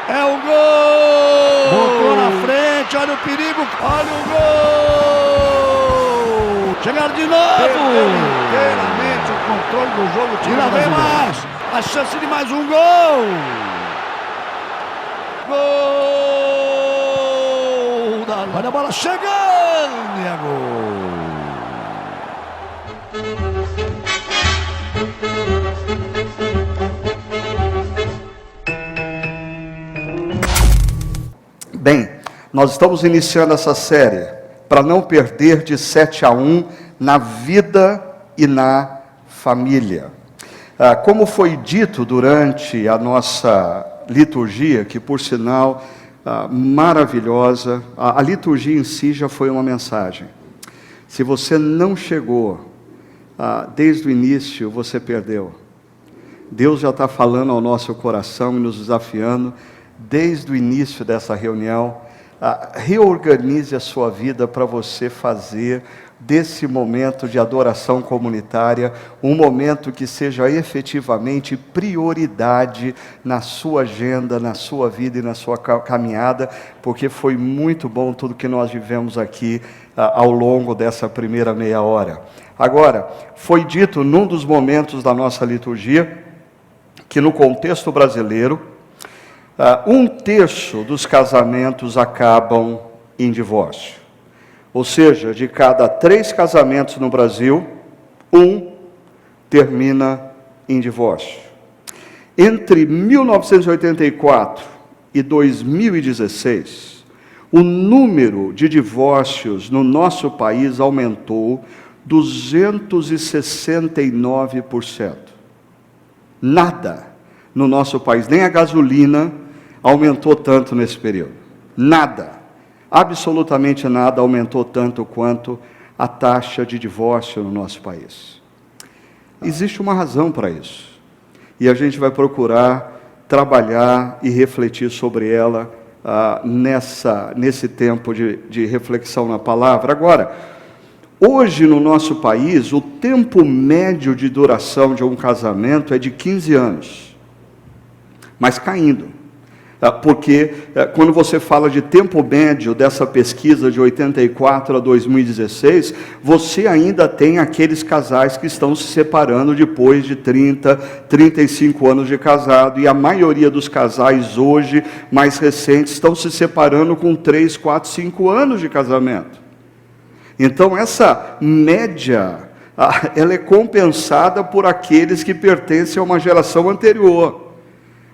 É o gol! Botou na frente, olha o perigo, olha o gol! Chegaram de novo! Perdeu inteiramente o controle do jogo. Tira bem mais! A chance de mais um gol! Gol! Olha a bola chegando! E é gol! Bem, nós estamos iniciando essa série para não perder de 7-1 na vida e na família. Como foi dito durante a nossa liturgia, que por sinal maravilhosa, a liturgia em si já foi uma mensagem. Se você não chegou desde o início, você perdeu. Deus já está falando ao nosso coração e nos desafiando desde o início dessa reunião. Reorganize a sua vida para você fazer desse momento de adoração comunitária um momento que seja efetivamente prioridade na sua agenda, na sua vida e na sua caminhada, porque foi muito bom tudo que nós vivemos aqui ao longo dessa primeira meia hora. Agora, foi dito num dos momentos da nossa liturgia que no contexto brasileiro, 1/3 dos casamentos acabam em divórcio. Ou seja, de cada 3 casamentos no Brasil, 1 termina em divórcio. Entre 1984 e 2016, o número de divórcios no nosso país aumentou 269%. Nada no nosso país, nem a gasolina aumentou tanto nesse período. Nada, absolutamente nada aumentou tanto quanto a taxa de divórcio no nosse país. Existe uma razão para isso. E a gente vai procurar trabalhar e refletir sobre ela nesse tempo de reflexão na palavra. Agora, hoje no nosso país, o tempo médio de duração de um casamento é de 15 anos. Mas caindo. Porque quando você fala de tempo médio dessa pesquisa de 84 a 2016, você ainda tem aqueles casais que estão se separando depois de 30, 35 anos de casado, e a maioria dos casais hoje, mais recentes, estão se separando com 3, 4, 5 anos de casamento. Então essa média, ela é compensada por aqueles que pertencem a uma geração anterior.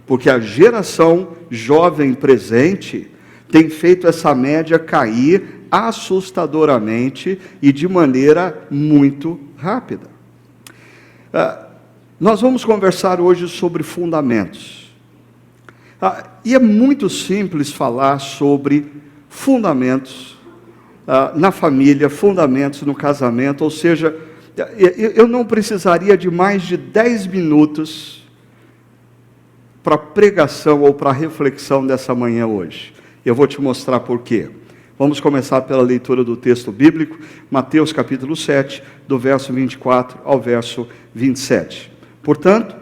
Porque a geração jovem presente tem feito essa média cair assustadoramente e de maneira muito rápida. Nós vamos conversar hoje sobre fundamentos. E é muito simples falar sobre fundamentos na família, fundamentos no casamento, ou seja, eu não precisaria de mais de 10 minutos para pregação ou para reflexão dessa manhã hoje. Eu vou te mostrar por quê. Vamos começar pela leitura do texto bíblico, Mateus capítulo 7, do verso 24 ao verso 27. Portanto,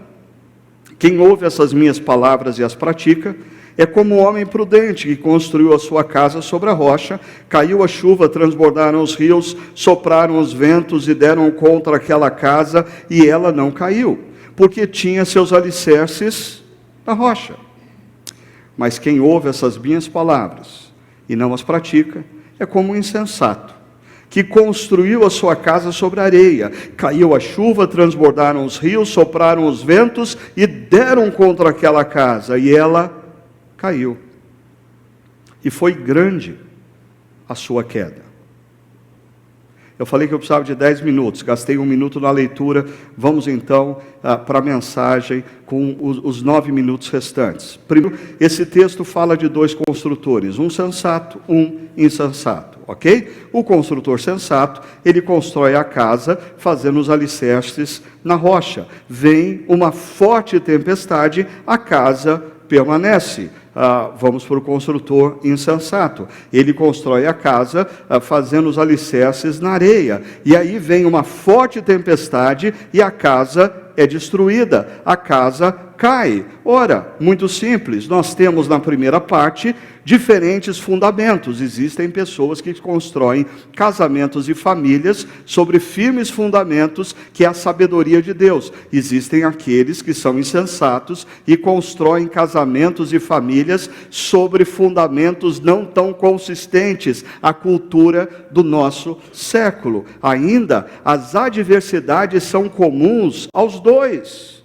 quem ouve essas minhas palavras e as pratica, é como um homem prudente que construiu a sua casa sobre a rocha, caiu a chuva, transbordaram os rios, sopraram os ventos e deram contra aquela casa, e ela não caiu, porque tinha seus alicerces na rocha. Mas quem ouve essas minhas palavras e não as pratica, é como um insensato, que construiu a sua casa sobre a areia. Caiu a chuva, transbordaram os rios, sopraram os ventos e deram contra aquela casa, e ela caiu. E foi grande a sua queda. Eu falei que eu precisava de 10 minutos, gastei 1 minuto na leitura. Vamos então para a mensagem com os 9 minutos restantes. Primeiro, esse texto fala de 2 construtores, um sensato, um insensato, ok? O construtor sensato, ele constrói a casa fazendo os alicerces na rocha. Vem uma forte tempestade, a casa permanece. Vamos para o construtor insensato. Ele constrói a casa fazendo os alicerces na areia. E aí vem uma forte tempestade e a casa é destruída, a casa cai. Ora, muito simples, nós temos na primeira parte diferentes fundamentos. Existem pessoas que constroem casamentos e famílias sobre firmes fundamentos, que é a sabedoria de Deus. Existem aqueles que são insensatos e constroem casamentos e famílias sobre fundamentos não tão consistentes, a cultura do nosso século. Ainda, as adversidades são comuns aos dois.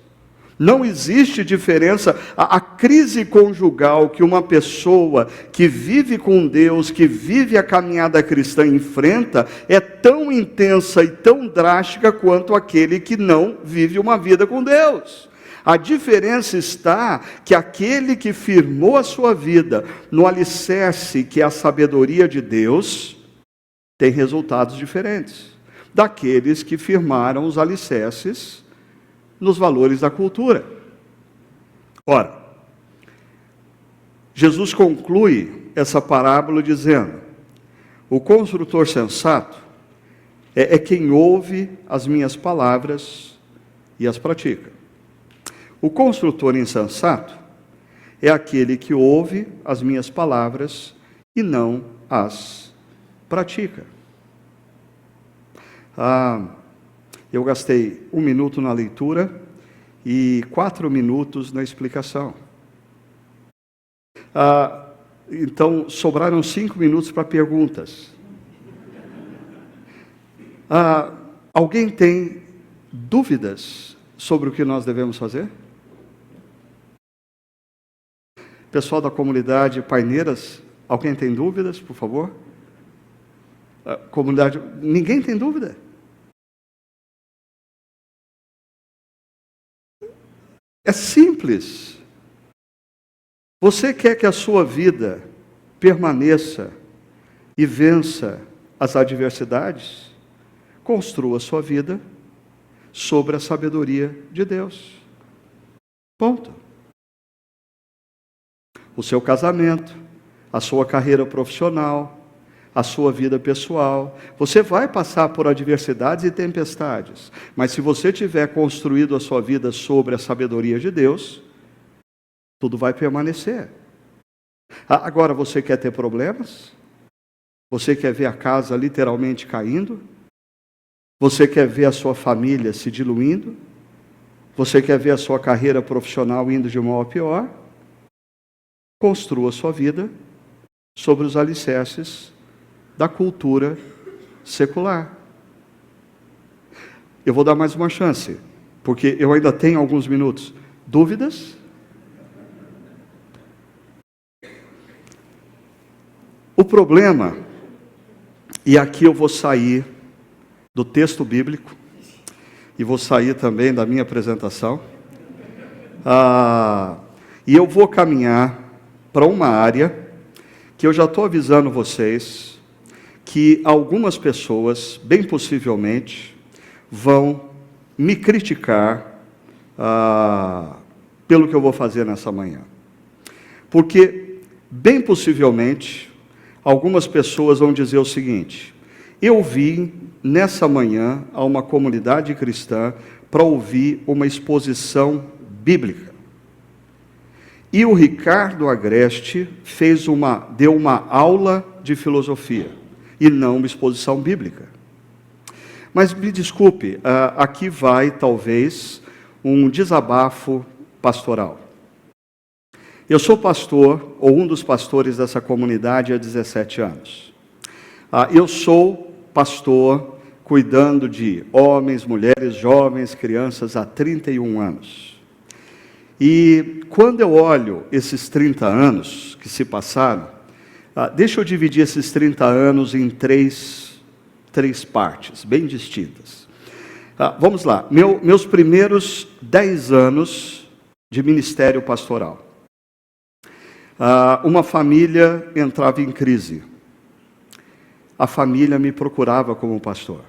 Não existe diferença. A crise conjugal que uma pessoa que vive com Deus, que vive a caminhada cristã enfrenta, é tão intensa e tão drástica quanto aquele que não vive uma vida com Deus. A diferença está que aquele que firmou a sua vida no alicerce, que é a sabedoria de Deus, tem resultados diferentes daqueles que firmaram os alicerces nos valores da cultura. Ora, Jesus conclui essa parábola dizendo: o construtor sensato é quem ouve as minhas palavras e as pratica. O construtor insensato é aquele que ouve as minhas palavras e não as pratica. Eu gastei 1 minuto na leitura e 4 minutos na explicação. Então, sobraram 5 minutos para perguntas. Alguém tem dúvidas sobre o que nós devemos fazer? Pessoal da comunidade Paineiras, alguém tem dúvidas, por favor? Comunidade, ninguém tem dúvida? É simples. Você quer que a sua vida permaneça e vença as adversidades? Construa a sua vida sobre a sabedoria de Deus. Ponto. O seu casamento, a sua carreira profissional, a sua vida pessoal. Você vai passar por adversidades e tempestades, mas se você tiver construído a sua vida sobre a sabedoria de Deus, tudo vai permanecer. Agora, você quer ter problemas? Você quer ver a casa literalmente caindo? Você quer ver a sua família se diluindo? Você quer ver a sua carreira profissional indo de mal a pior? Construa a sua vida sobre os alicerces da cultura secular. Eu vou dar mais uma chance, porque eu ainda tenho alguns minutos. Dúvidas? O problema, e aqui eu vou sair do texto bíblico, e vou sair também da minha apresentação, e eu vou caminhar para uma área que eu já estou avisando vocês, que algumas pessoas, bem possivelmente, vão me criticar pelo que eu vou fazer nessa manhã. Porque, bem possivelmente, algumas pessoas vão dizer o seguinte: eu vim nessa manhã a uma comunidade cristã para ouvir uma exposição bíblica. E o Ricardo Agreste deu uma aula de filosofia, e não uma exposição bíblica. Mas me desculpe, aqui vai talvez um desabafo pastoral. Eu sou pastor, ou um dos pastores dessa comunidade há 17 anos. Eu sou pastor cuidando de homens, mulheres, jovens, crianças há 31 anos. E quando eu olho esses 30 anos que se passaram, deixa eu dividir esses 30 anos em três partes, bem distintas. Vamos lá, meus primeiros 10 anos de ministério pastoral. Uma família entrava em crise. A família me procurava como pastor.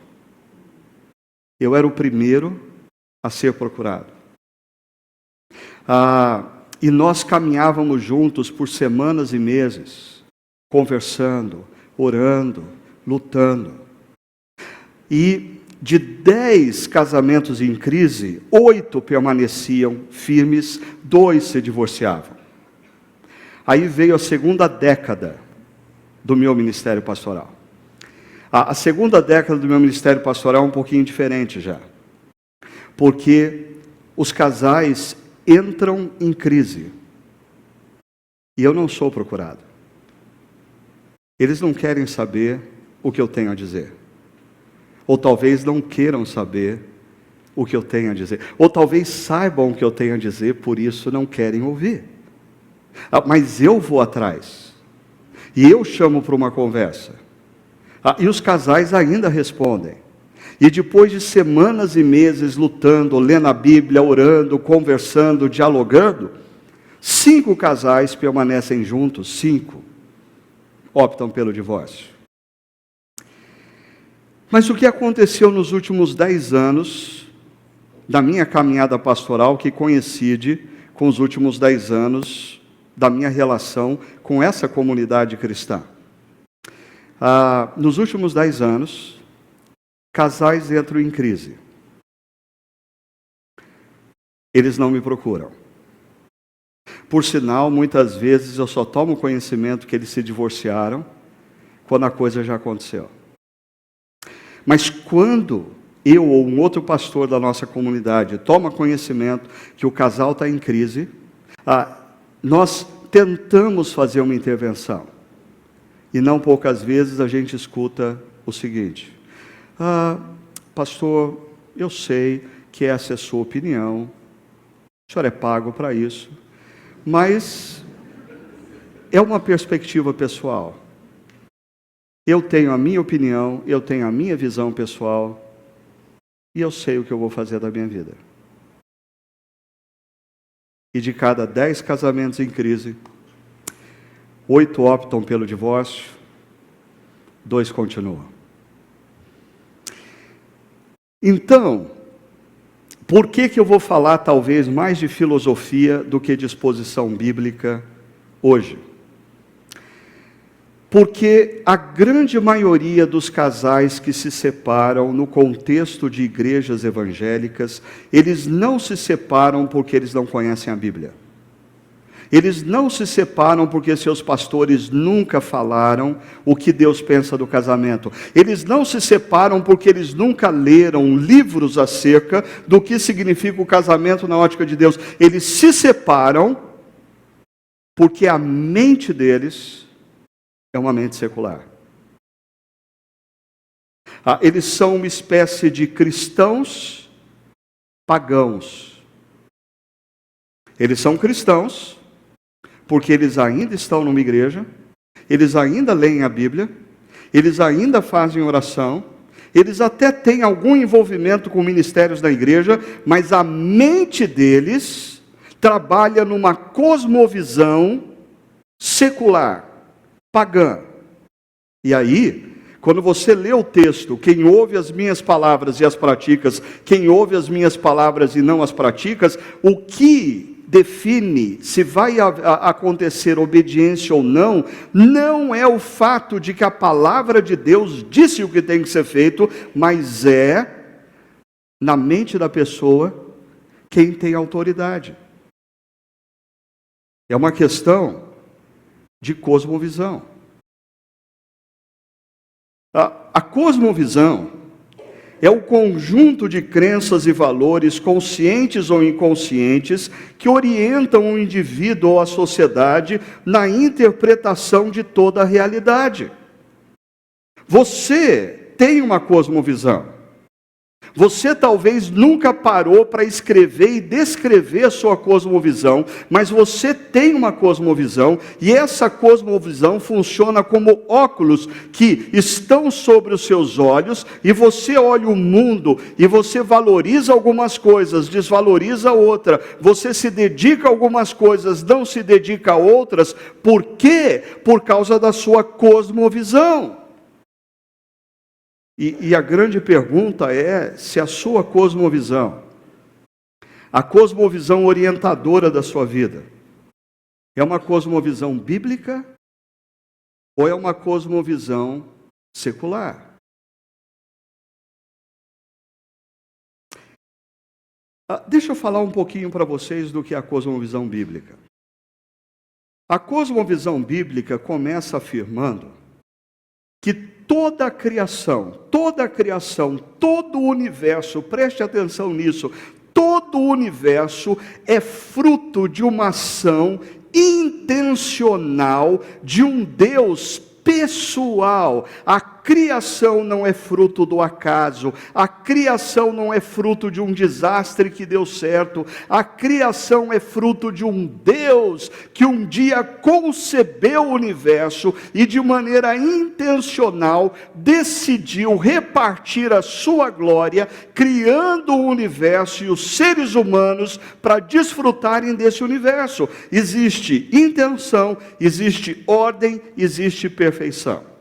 Eu era o primeiro a ser procurado. E nós caminhávamos juntos por semanas e meses, conversando, orando, lutando. E de 10 casamentos em crise, 8 permaneciam firmes, 2 se divorciavam. Aí veio a segunda década do meu ministério pastoral. A segunda década do meu ministério pastoral é um pouquinho diferente já. Porque os casais entram em crise. E eu não sou procurado. Eles não querem saber o que eu tenho a dizer. Ou talvez não queiram saber o que eu tenho a dizer. Ou talvez saibam o que eu tenho a dizer, por isso não querem ouvir. Mas eu vou atrás. E eu chamo para uma conversa. E os casais ainda respondem. E depois de semanas e meses lutando, lendo a Bíblia, orando, conversando, dialogando, 5 casais permanecem juntos, 5 optam pelo divórcio. Mas o que aconteceu nos últimos 10 anos da minha caminhada pastoral, que coincide com os últimos 10 anos da minha relação com essa comunidade cristã? Nos últimos 10 anos, casais entram em crise. Eles não me procuram. Por sinal, muitas vezes eu só tomo conhecimento que eles se divorciaram quando a coisa já aconteceu. Mas quando eu ou um outro pastor da nossa comunidade toma conhecimento que o casal está em crise, nós tentamos fazer uma intervenção. E não poucas vezes a gente escuta o seguinte: pastor, eu sei que essa é a sua opinião, o senhor é pago para isso, mas é uma perspectiva pessoal. Eu tenho a minha opinião, eu tenho a minha visão pessoal, e eu sei o que eu vou fazer da minha vida. E de cada 10 casamentos em crise, 8 optam pelo divórcio, 2 continuam. Então, por que eu vou falar talvez mais de filosofia do que de exposição bíblica hoje? Porque a grande maioria dos casais que se separam no contexto de igrejas evangélicas, eles não se separam porque eles não conhecem a Bíblia. Eles não se separam porque seus pastores nunca falaram o que Deus pensa do casamento. Eles não se separam porque eles nunca leram livros acerca do que significa o casamento na ótica de Deus. Eles se separam porque a mente deles é uma mente secular. Eles são uma espécie de cristãos pagãos. Eles são cristãos porque eles ainda estão numa igreja, eles ainda leem a Bíblia, eles ainda fazem oração, eles até têm algum envolvimento com ministérios da igreja, mas a mente deles trabalha numa cosmovisão secular, pagã. E aí, quando você lê o texto, quem ouve as minhas palavras e as praticas, quem ouve as minhas palavras e não as praticas, o que define se vai acontecer obediência ou não, não é o fato de que a palavra de Deus disse o que tem que ser feito, mas é, na mente da pessoa, quem tem autoridade. É uma questão de cosmovisão. A cosmovisão é o conjunto de crenças e valores, conscientes ou inconscientes, que orientam o indivíduo ou a sociedade na interpretação de toda a realidade. Você tem uma cosmovisão. Você talvez nunca parou para escrever e descrever a sua cosmovisão, mas você tem uma cosmovisão, e essa cosmovisão funciona como óculos que estão sobre os seus olhos, e você olha o mundo, e você valoriza algumas coisas, desvaloriza outra, você se dedica a algumas coisas, não se dedica a outras. Por quê? Por causa da sua cosmovisão. E a grande pergunta é se a sua cosmovisão, a cosmovisão orientadora da sua vida, é uma cosmovisão bíblica ou é uma cosmovisão secular? Deixa eu falar um pouquinho para vocês do que é a cosmovisão bíblica. A cosmovisão bíblica começa afirmando que toda a criação, todo o universo, preste atenção nisso, todo o universo é fruto de uma ação intencional de um Deus pessoal. A criação não é fruto do acaso, a criação não é fruto de um desastre que deu certo, a criação é fruto de um Deus que um dia concebeu o universo e de maneira intencional decidiu repartir a sua glória, criando o universo e os seres humanos para desfrutarem desse universo. Existe intenção, existe ordem, existe perfeição.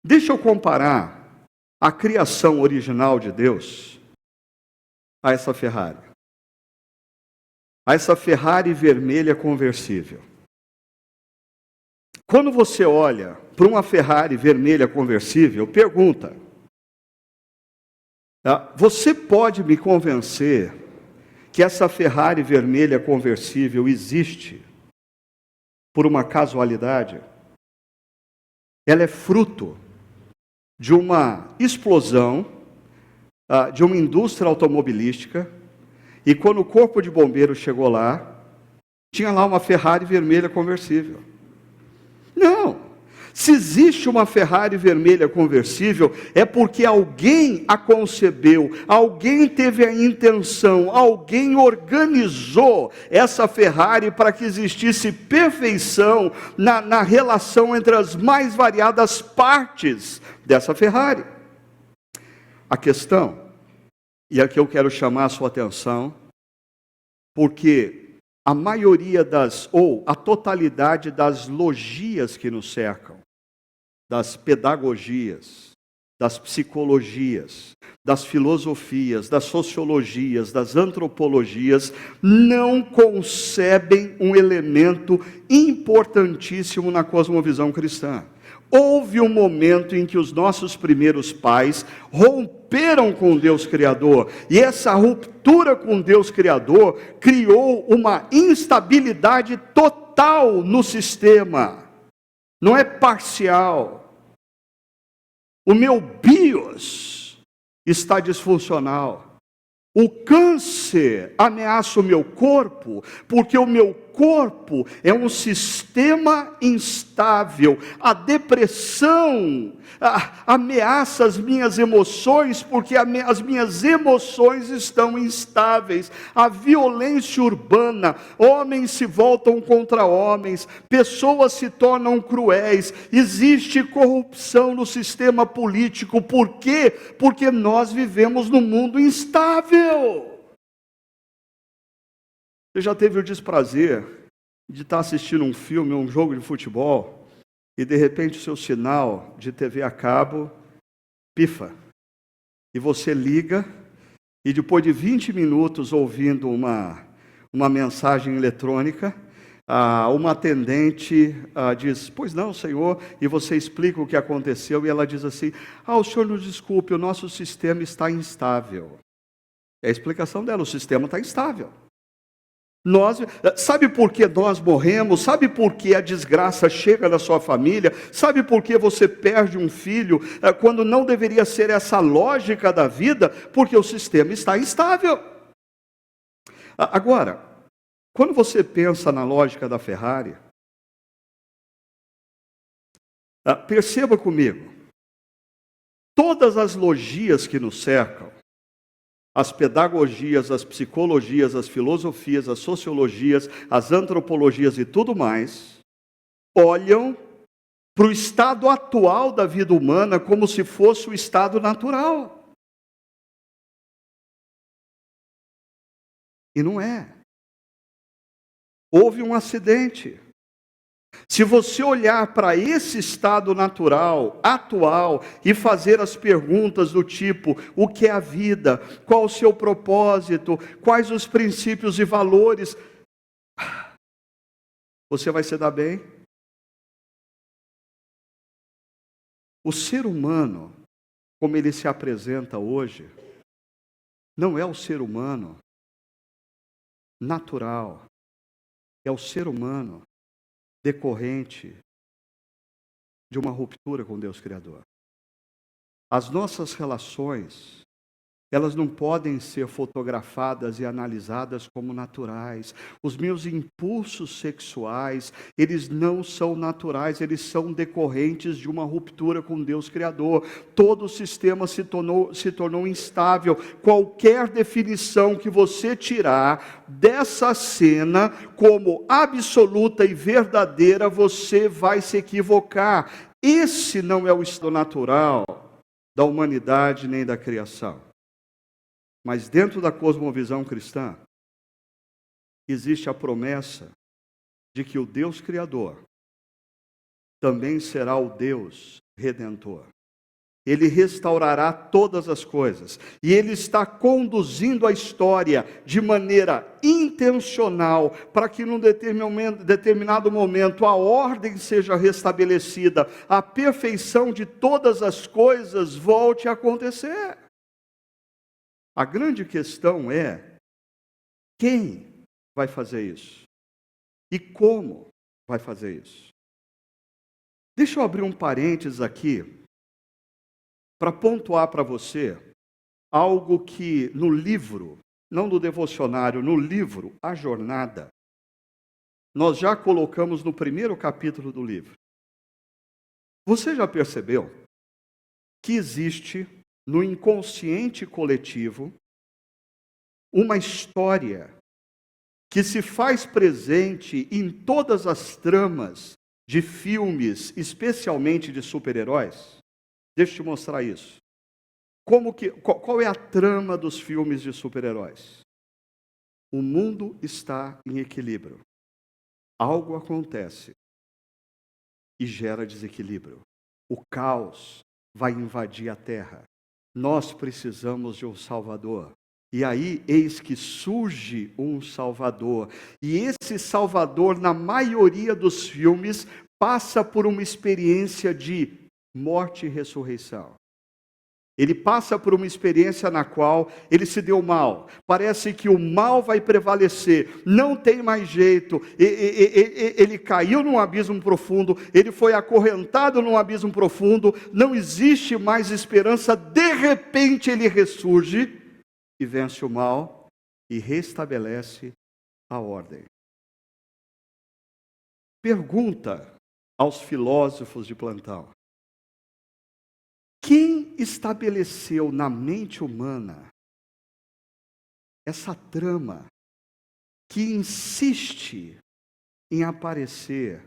Deixa eu comparar a criação original de Deus a essa Ferrari. A essa Ferrari vermelha conversível. Quando você olha para uma Ferrari vermelha conversível, pergunta: você pode me convencer que essa Ferrari vermelha conversível existe por uma casualidade? Ela é fruto de uma explosão, de uma indústria automobilística, e quando o corpo de bombeiros chegou lá, tinha lá uma Ferrari vermelha conversível. Não! Se existe uma Ferrari vermelha conversível, é porque alguém a concebeu, alguém teve a intenção, alguém organizou essa Ferrari para que existisse perfeição na relação entre as mais variadas partes dessa Ferrari. A questão, e aqui eu quero chamar a sua atenção, porque a maioria a totalidade das logias que nos cercam, das pedagogias, das psicologias, das filosofias, das sociologias, das antropologias, não concebem um elemento importantíssimo na cosmovisão cristã. Houve um momento em que os nossos primeiros pais romperam com Deus Criador, e essa ruptura com Deus Criador criou uma instabilidade total no sistema. Não é parcial. O meu BIOS está disfuncional. O câncer ameaça o meu corpo, porque o meu corpo é um sistema instável. A depressão ameaça as minhas emoções, porque as minhas emoções estão instáveis. A violência urbana, homens se voltam contra homens, pessoas se tornam cruéis, existe corrupção no sistema político. Por quê? Porque nós vivemos num mundo instável. Você já teve o desprazer de estar assistindo um filme, um jogo de futebol, e de repente o seu sinal de TV a cabo pifa, e você liga, e depois de 20 minutos ouvindo uma mensagem eletrônica, uma atendente diz: pois não, senhor, e você explica o que aconteceu, e ela diz assim: o senhor nos desculpe, o nosso sistema está instável. É a explicação dela: o sistema está instável. Sabe por que nós morremos? Sabe por que a desgraça chega na sua família? Sabe por que você perde um filho quando não deveria ser essa lógica da vida? Porque o sistema está instável. Agora, quando você pensa na lógica da Ferrari, perceba comigo, todas as logias que nos cercam, as pedagogias, as psicologias, as filosofias, as sociologias, as antropologias e tudo mais, olham para o estado atual da vida humana como se fosse o estado natural. E não é. Houve um acidente. Se você olhar para esse estado natural, atual, e fazer as perguntas do tipo: o que é a vida? Qual o seu propósito? Quais os princípios e valores? Você vai se dar bem? O ser humano, como ele se apresenta hoje, não é o ser humano natural, é o ser humano decorrente de uma ruptura com Deus Criador. As nossas relações, elas não podem ser fotografadas e analisadas como naturais. Os meus impulsos sexuais, eles não são naturais, eles são decorrentes de uma ruptura com Deus Criador. Todo o sistema se tornou instável. Qualquer definição que você tirar dessa cena como absoluta e verdadeira, você vai se equivocar. Esse não é o estado natural da humanidade nem da criação. Mas dentro da cosmovisão cristã, existe a promessa de que o Deus Criador também será o Deus Redentor. Ele restaurará todas as coisas. E Ele está conduzindo a história de maneira intencional para que num determinado momento a ordem seja restabelecida, a perfeição de todas as coisas volte a acontecer. A grande questão é, quem vai fazer isso? E como vai fazer isso? Deixa eu abrir um parênteses aqui, para pontuar para você algo que no livro, não no devocionário, no livro A Jornada, nós já colocamos no primeiro capítulo do livro. Você já percebeu que existe no inconsciente coletivo uma história que se faz presente em todas as tramas de filmes, especialmente de super-heróis? Deixa eu te mostrar isso. Qual é a trama dos filmes de super-heróis? O mundo está em equilíbrio. Algo acontece e gera desequilíbrio. O caos vai invadir a terra. Nós precisamos de um Salvador. E aí, eis que surge um Salvador. E esse Salvador, na maioria dos filmes, passa por uma experiência de morte e ressurreição. Ele passa por uma experiência na qual ele se deu mal. Parece que o mal vai prevalecer. Não tem mais jeito. Ele caiu num abismo profundo. Ele foi acorrentado num abismo profundo. Não existe mais esperança. De repente ele ressurge e vence o mal e restabelece a ordem. Pergunta aos filósofos de plantão: quem estabeleceu na mente humana essa trama que insiste em aparecer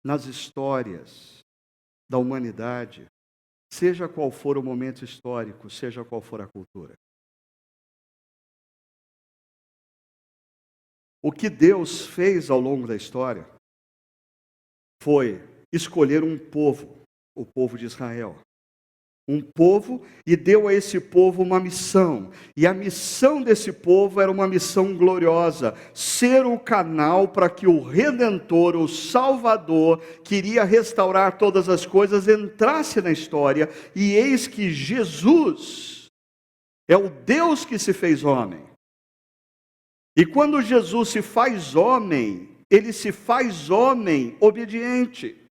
nas histórias da humanidade, seja qual for o momento histórico, seja qual for a cultura? O que Deus fez ao longo da história foi escolher um povo, o povo de Israel. Um povo, e deu a esse povo uma missão. E a missão desse povo era uma missão gloriosa: ser o canal para que o Redentor, o Salvador, que iria restaurar todas as coisas, entrasse na história. E eis que Jesus é o Deus que se fez homem. E quando Jesus se faz homem, ele se faz homem obediente.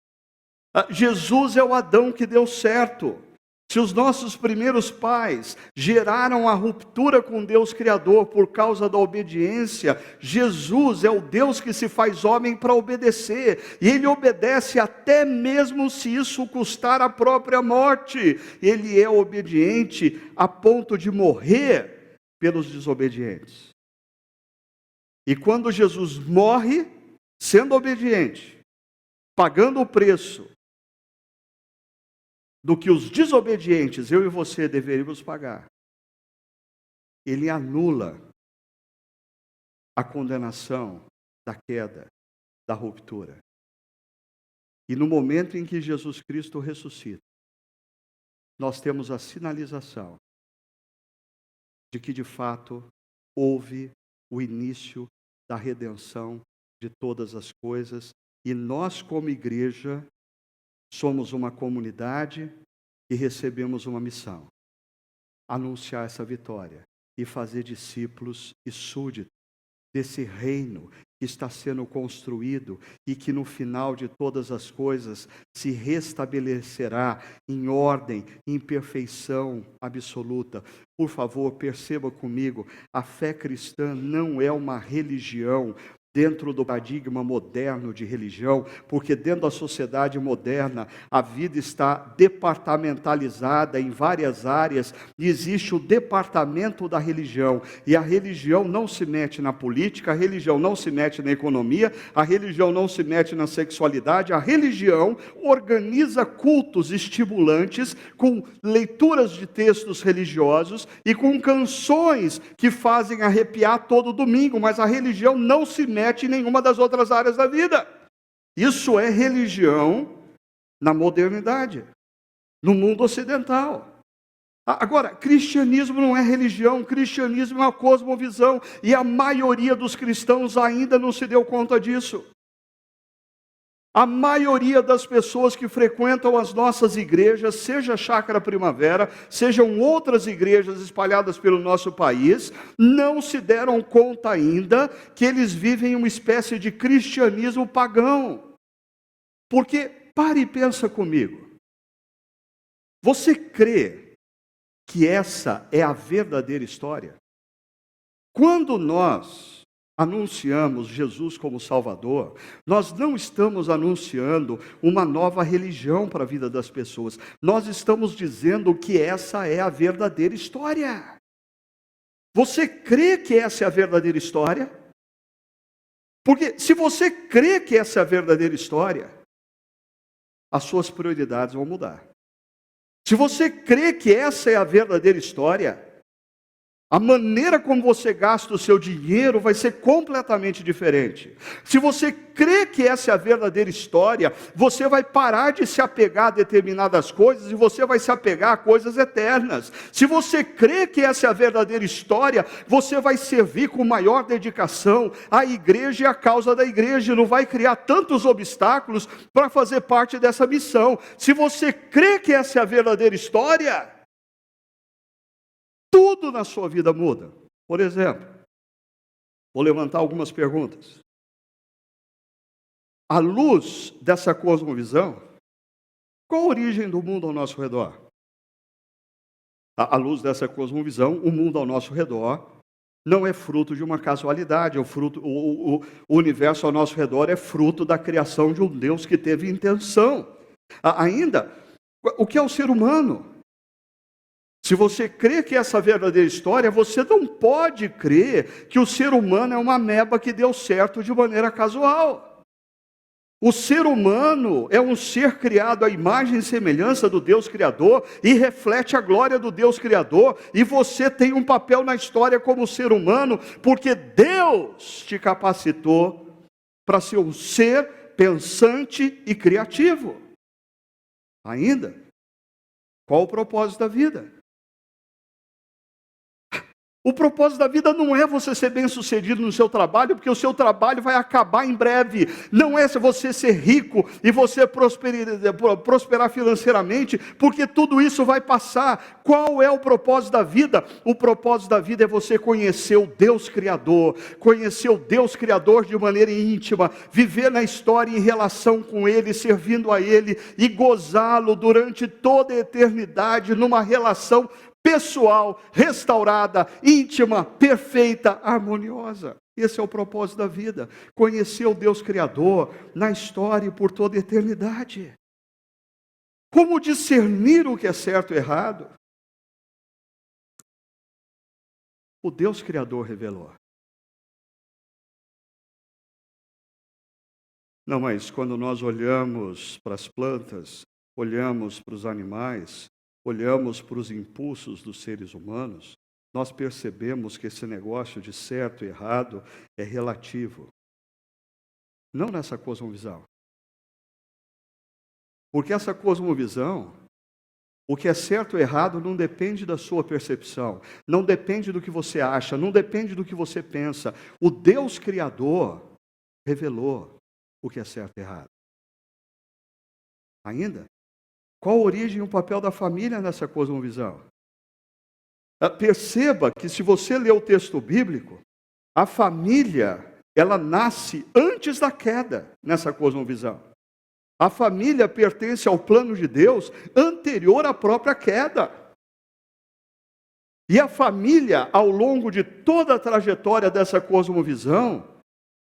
Jesus é o Adão que deu certo. Se os nossos primeiros pais geraram a ruptura com Deus Criador por causa da obediência, Jesus é o Deus que se faz homem para obedecer. E Ele obedece até mesmo se isso custar a própria morte. Ele é obediente a ponto de morrer pelos desobedientes. E quando Jesus morre, sendo obediente, pagando o preço do que os desobedientes, eu e você, deveríamos pagar, ele anula a condenação da queda, da ruptura. E no momento em que Jesus Cristo ressuscita, nós temos a sinalização de que de fato houve o início da redenção de todas as coisas, e nós como igreja somos uma comunidade e recebemos uma missão: anunciar essa vitória e fazer discípulos e súditos desse reino que está sendo construído e que no final de todas as coisas se restabelecerá em ordem, em perfeição absoluta. Por favor, perceba comigo, a fé cristã não é uma religião dentro do paradigma moderno de religião, porque dentro da sociedade moderna a vida está departamentalizada em várias áreas e existe o departamento da religião, e a religião não se mete na política, a religião não se mete na economia, a religião não se mete na sexualidade, a religião organiza cultos estimulantes com leituras de textos religiosos e com canções que fazem arrepiar todo domingo, mas a religião não se mete em nenhuma das outras áreas da vida. Isso é religião na modernidade, no mundo ocidental. Agora, cristianismo não é religião, cristianismo é uma cosmovisão, e a maioria dos cristãos ainda não se deu conta disso. A maioria das pessoas que frequentam as nossas igrejas, seja a Chácara Primavera, sejam outras igrejas espalhadas pelo nosso país, não se deram conta ainda que eles vivem uma espécie de cristianismo pagão. Porque, pare e pensa comigo, você crê que essa é a verdadeira história? Quando nós anunciamos Jesus como Salvador, nós não estamos anunciando uma nova religião para a vida das pessoas. Nós estamos dizendo que essa é a verdadeira história. Você crê que essa é a verdadeira história? Porque se você crê que essa é a verdadeira história, as suas prioridades vão mudar. Se você crê que essa é a verdadeira história, a maneira como você gasta o seu dinheiro vai ser completamente diferente. Se você crê que essa é a verdadeira história, você vai parar de se apegar a determinadas coisas e você vai se apegar a coisas eternas. Se você crê que essa é a verdadeira história, você vai servir com maior dedicação à igreja e à causa da igreja. Não vai criar tantos obstáculos para fazer parte dessa missão. Se você crê que essa é a verdadeira história, tudo na sua vida muda. Por exemplo, vou levantar algumas perguntas. À luz dessa cosmovisão, qual a origem do mundo ao nosso redor? À luz dessa cosmovisão, o mundo ao nosso redor não é fruto de uma casualidade, o universo ao nosso redor é fruto da criação de um Deus que teve intenção. Ainda, o que é o ser humano? Se você crê que essa é a verdadeira história, você não pode crer que o ser humano é uma ameba que deu certo de maneira casual. O ser humano é um ser criado à imagem e semelhança do Deus Criador e reflete a glória do Deus Criador, e você tem um papel na história como ser humano, porque Deus te capacitou para ser um ser pensante e criativo. Ainda, qual o propósito da vida? O propósito da vida não é você ser bem-sucedido no seu trabalho, porque o seu trabalho vai acabar em breve. Não é você ser rico e você prosperar financeiramente, porque tudo isso vai passar. Qual é o propósito da vida? O propósito da vida é você conhecer o Deus Criador, conhecer o Deus Criador de maneira íntima, viver na história em relação com Ele, servindo a Ele e gozá-lo durante toda a eternidade numa relação pessoal, restaurada, íntima, perfeita, harmoniosa. Esse é o propósito da vida. Conhecer o Deus Criador na história e por toda a eternidade. Como discernir o que é certo e errado? O Deus Criador revelou. Não, mas quando nós olhamos para as plantas, olhamos para os animais, olhamos para os impulsos dos seres humanos, nós percebemos que esse negócio de certo e errado é relativo. Não nessa cosmovisão. Porque essa cosmovisão, o que é certo ou errado não depende da sua percepção, não depende do que você acha, não depende do que você pensa. O Deus Criador revelou o que é certo e errado. Ainda, qual a origem e o papel da família nessa cosmovisão? Perceba que se você ler o texto bíblico, a família, ela nasce antes da queda nessa cosmovisão. A família pertence ao plano de Deus anterior à própria queda. E a família, ao longo de toda a trajetória dessa cosmovisão,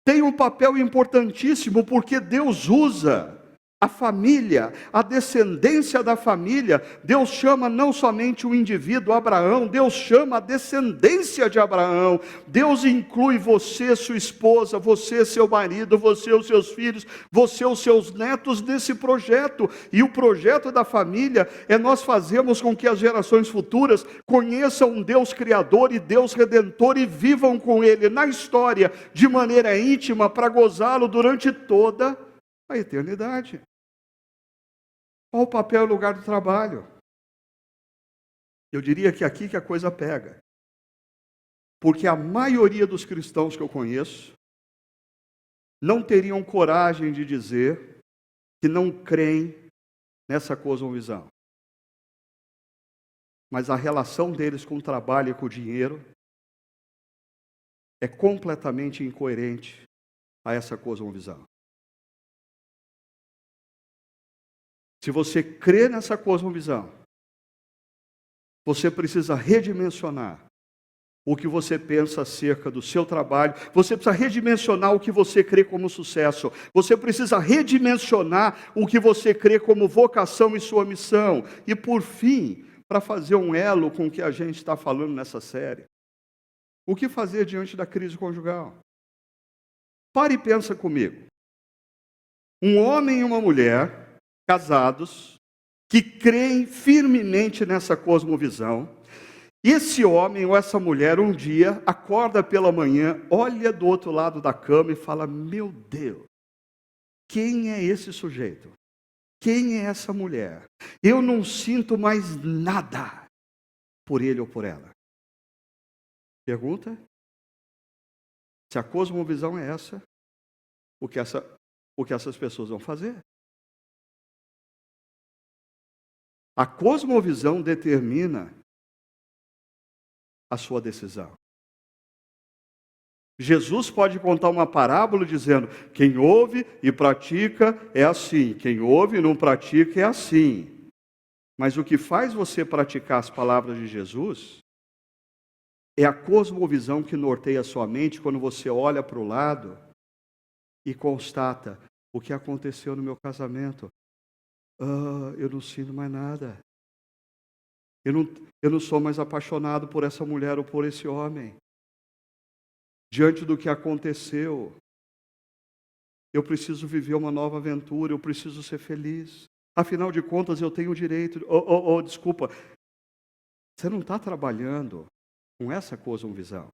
tem um papel importantíssimo, porque Deus usa a família, a descendência da família. Deus chama não somente o indivíduo Abraão, Deus chama a descendência de Abraão. Deus inclui você, sua esposa, você, seu marido, você, os seus filhos, você, os seus netos nesse projeto. E o projeto da família é nós fazermos com que as gerações futuras conheçam um Deus Criador e Deus Redentor e vivam com Ele na história de maneira íntima para gozá-lo durante toda a eternidade. Qual o papel e o lugar do trabalho? Eu diria que aqui que a coisa pega. Porque a maioria dos cristãos que eu conheço não teriam coragem de dizer que não creem nessa cosmovisão. Mas a relação deles com o trabalho e com o dinheiro é completamente incoerente a essa cosmovisão. Se você crê nessa cosmovisão, você precisa redimensionar o que você pensa acerca do seu trabalho, você precisa redimensionar o que você crê como sucesso, você precisa redimensionar o que você crê como vocação e sua missão. E por fim, para fazer um elo com o que a gente está falando nessa série, o que fazer diante da crise conjugal? Pare e pensa comigo. Um homem e uma mulher casados, que creem firmemente nessa cosmovisão, e esse homem ou essa mulher um dia acorda pela manhã, olha do outro lado da cama e fala: meu Deus, quem é esse sujeito? Quem é essa mulher? Eu não sinto mais nada por ele ou por ela. Pergunta? Se a cosmovisão é essa, o que essas pessoas vão fazer? A cosmovisão determina a sua decisão. Jesus pode contar uma parábola dizendo: quem ouve e pratica é assim, quem ouve e não pratica é assim. Mas o que faz você praticar as palavras de Jesus é a cosmovisão que norteia a sua mente quando você olha para o lado e constata: o que aconteceu no meu casamento? Eu não sinto mais nada. Eu não sou mais apaixonado por essa mulher ou por esse homem. Diante do que aconteceu, eu preciso viver uma nova aventura, eu preciso ser feliz. Afinal de contas, eu tenho o direito... Desculpa, você não está trabalhando com essa cosmovisão.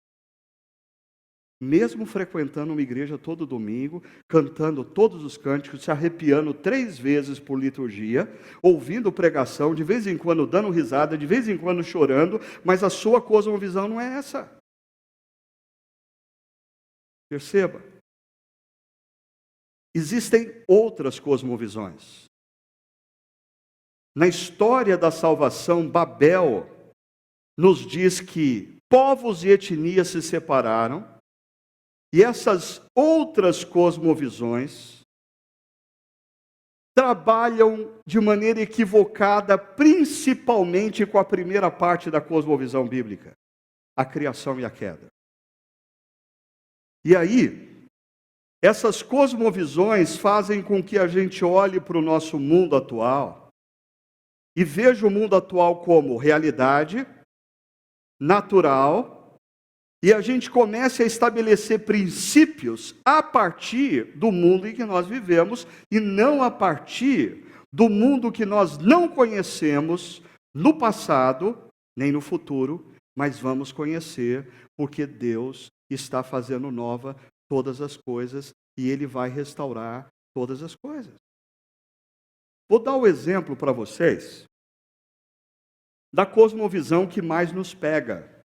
Mesmo frequentando uma igreja todo domingo, cantando todos os cânticos, se arrepiando 3 vezes por liturgia, ouvindo pregação, de vez em quando dando risada, de vez em quando chorando, mas a sua cosmovisão não é essa. Perceba. Existem outras cosmovisões. Na história da salvação, Babel nos diz que povos e etnias se separaram, e essas outras cosmovisões trabalham de maneira equivocada, principalmente com a primeira parte da cosmovisão bíblica, a criação e a queda. E aí, essas cosmovisões fazem com que a gente olhe para o nosso mundo atual e veja o mundo atual como realidade, natural, e a gente comece a estabelecer princípios a partir do mundo em que nós vivemos e não a partir do mundo que nós não conhecemos no passado, nem no futuro, mas vamos conhecer porque Deus está fazendo nova todas as coisas e Ele vai restaurar todas as coisas. Vou dar o exemplo para vocês da cosmovisão que mais nos pega,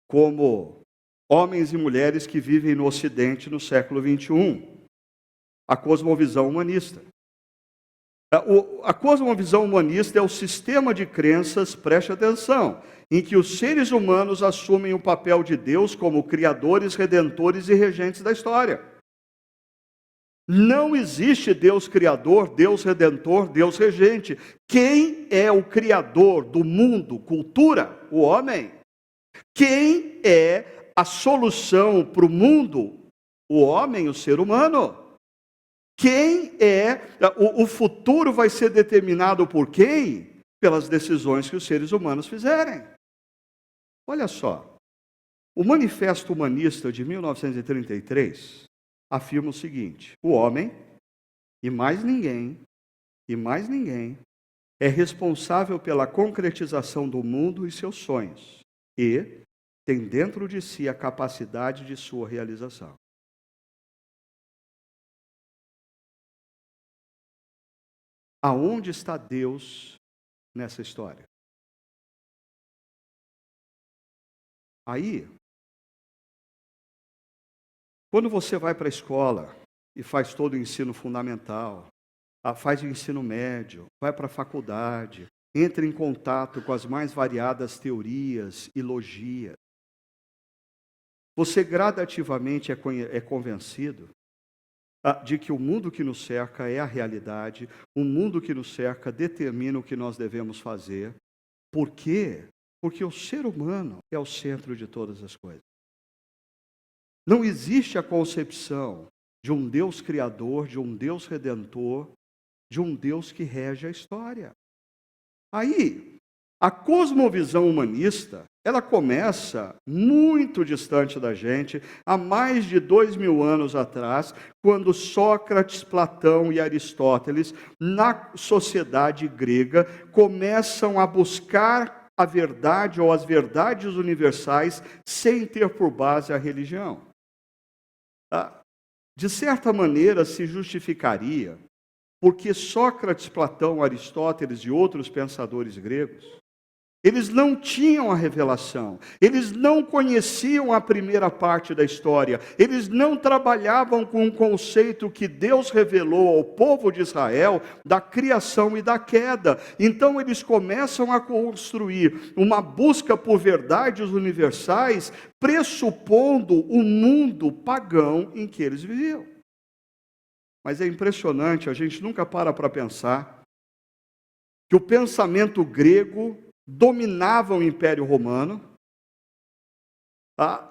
como homens e mulheres que vivem no Ocidente no século XXI, a cosmovisão humanista. A cosmovisão humanista é o sistema de crenças, preste atenção, em que os seres humanos assumem o papel de Deus como criadores, redentores e regentes da história. Não existe Deus criador, Deus redentor, Deus regente. Quem é o criador do mundo, cultura? O homem. Quem é a solução para o mundo? O homem, o ser humano. Quem é, o futuro vai ser determinado por quem? Pelas decisões que os seres humanos fizerem. Olha só, o Manifesto Humanista de 1933 afirma o seguinte: o homem, e mais ninguém, é responsável pela concretização do mundo e seus sonhos, e tem dentro de si a capacidade de sua realização. Aonde está Deus nessa história? Aí, quando você vai para a escola e faz todo o ensino fundamental, faz o ensino médio, vai para a faculdade, entra em contato com as mais variadas teorias e logias, você gradativamente é convencido de que o mundo que nos cerca é a realidade, o mundo que nos cerca determina o que nós devemos fazer. Por quê? Porque o ser humano é o centro de todas as coisas. Não existe a concepção de um Deus criador, de um Deus redentor, de um Deus que rege a história. Aí, a cosmovisão humanista, ela começa muito distante da gente, há mais de 2000 anos atrás, quando Sócrates, Platão e Aristóteles, na sociedade grega, começam a buscar a verdade ou as verdades universais sem ter por base a religião. De certa maneira, se justificaria, porque Sócrates, Platão, Aristóteles e outros pensadores gregos, eles não tinham a revelação, eles não conheciam a primeira parte da história, eles não trabalhavam com o conceito que Deus revelou ao povo de Israel da criação e da queda. Então eles começam a construir uma busca por verdades universais, pressupondo o mundo pagão em que eles viviam. Mas é impressionante, a gente nunca para pensar que o pensamento grego dominava o Império Romano,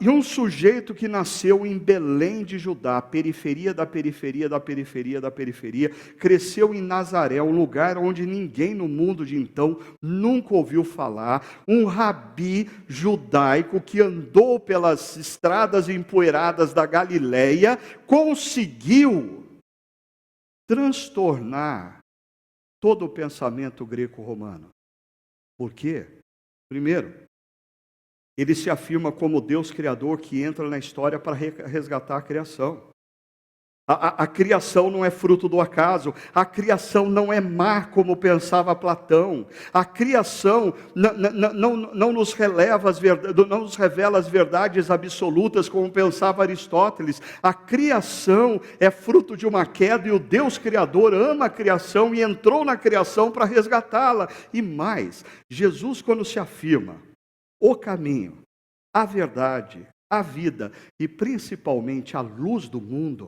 e um sujeito que nasceu em Belém de Judá, periferia da periferia da periferia da periferia, cresceu em Nazaré, um lugar onde ninguém no mundo de então nunca ouviu falar, um rabi judaico que andou pelas estradas empoeiradas da Galileia, conseguiu transtornar todo o pensamento greco-romano. Por quê? Primeiro, ele se afirma como Deus criador que entra na história para resgatar a criação. A criação não é fruto do acaso, a criação não é má como pensava Platão, a criação não nos revela as verdades absolutas como pensava Aristóteles, a criação é fruto de uma queda e o Deus Criador ama a criação e entrou na criação para resgatá-la. E mais, Jesus, quando se afirma o caminho, a verdade, a vida e principalmente a luz do mundo,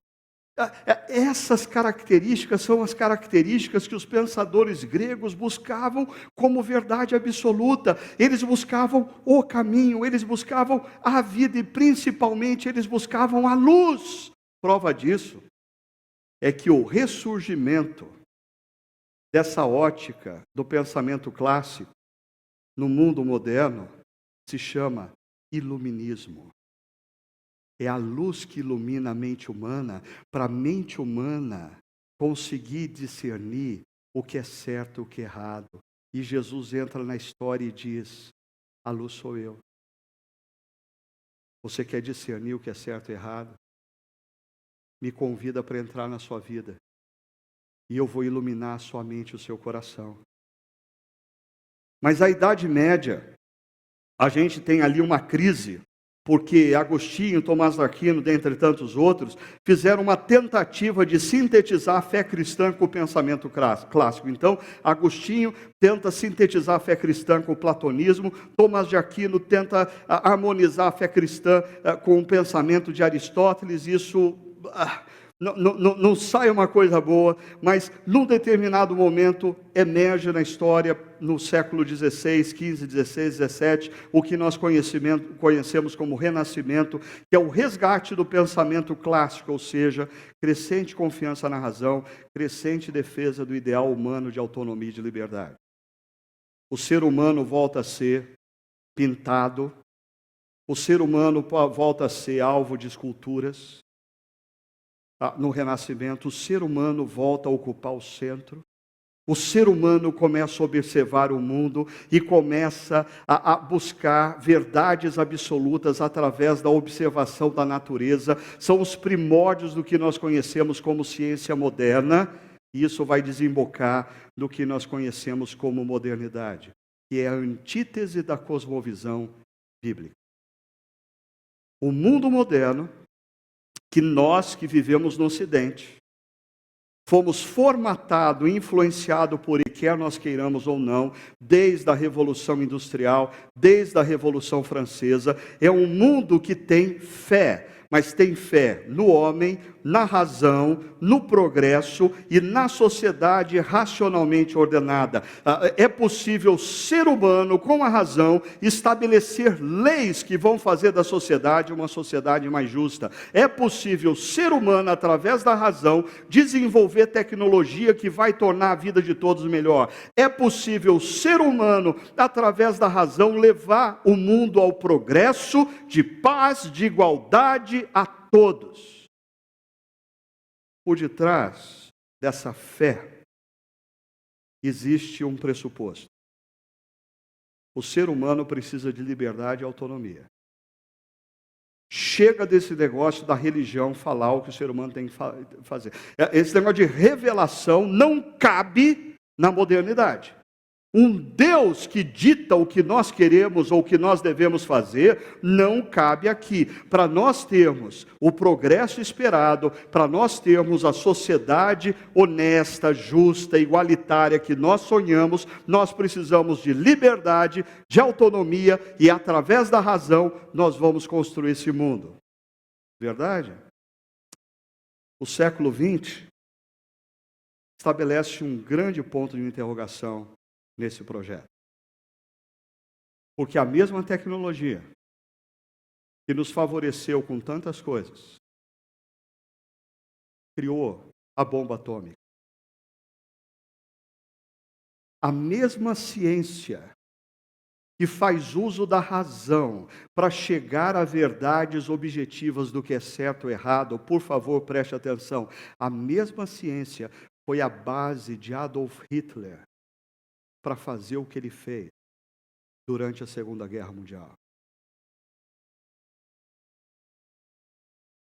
essas características são as características que os pensadores gregos buscavam como verdade absoluta. Eles buscavam o caminho, eles buscavam a vida e principalmente eles buscavam a luz. Prova disso é que o ressurgimento dessa ótica do pensamento clássico no mundo moderno se chama iluminismo. É a luz que ilumina a mente humana, para a mente humana conseguir discernir o que é certo e o que é errado. E Jesus entra na história e diz: a luz sou eu. Você quer discernir o que é certo e errado? Me convida para entrar na sua vida. E eu vou iluminar a sua mente e o seu coração. Mas a Idade Média, a gente tem ali uma crise porque Agostinho, Tomás de Aquino, dentre tantos outros, fizeram uma tentativa de sintetizar a fé cristã com o pensamento clássico. Então, Agostinho tenta sintetizar a fé cristã com o platonismo, Tomás de Aquino tenta harmonizar a fé cristã com o pensamento de Aristóteles. Isso não sai uma coisa boa, mas num determinado momento emerge na história, no século XVI, XV, XVI, XVII, o que nós conhecemos como Renascimento, que é o resgate do pensamento clássico, ou seja, crescente confiança na razão, crescente defesa do ideal humano de autonomia e de liberdade. O ser humano volta a ser pintado, o ser humano volta a ser alvo de esculturas. No Renascimento, o ser humano volta a ocupar o centro. O ser humano começa a observar o mundo e começa a buscar verdades absolutas através da observação da natureza. São os primórdios do que nós conhecemos como ciência moderna, e isso vai desembocar no que nós conhecemos como modernidade, que é a antítese da cosmovisão bíblica. O mundo moderno, que nós que vivemos no Ocidente, fomos formatados, influenciados por ele, quer nós queiramos ou não, desde a Revolução Industrial, desde a Revolução Francesa, é um mundo que tem fé, mas tem fé no homem, na razão, no progresso e na sociedade racionalmente ordenada. É possível o ser humano, com a razão, estabelecer leis que vão fazer da sociedade uma sociedade mais justa. É possível o ser humano, através da razão, desenvolver tecnologia que vai tornar a vida de todos melhor. É possível o ser humano, através da razão, levar o mundo ao progresso de paz, de igualdade a todos. Por detrás dessa fé existe um pressuposto. O ser humano precisa de liberdade e autonomia. Chega desse negócio da religião falar o que o ser humano tem que fazer. Esse negócio de revelação não cabe na modernidade. Um Deus que dita o que nós queremos ou o que nós devemos fazer, não cabe aqui. Para nós termos o progresso esperado, para nós termos a sociedade honesta, justa, igualitária que nós sonhamos, nós precisamos de liberdade, de autonomia e através da razão nós vamos construir esse mundo. Verdade? O século XX estabelece um grande ponto de interrogação nesse projeto. Porque a mesma tecnologia que nos favoreceu com tantas coisas, criou a bomba atômica. A mesma ciência que faz uso da razão para chegar a verdades objetivas do que é certo ou errado, por favor, preste atenção, a mesma ciência foi a base de Adolf Hitler para fazer o que ele fez durante a Segunda Guerra Mundial.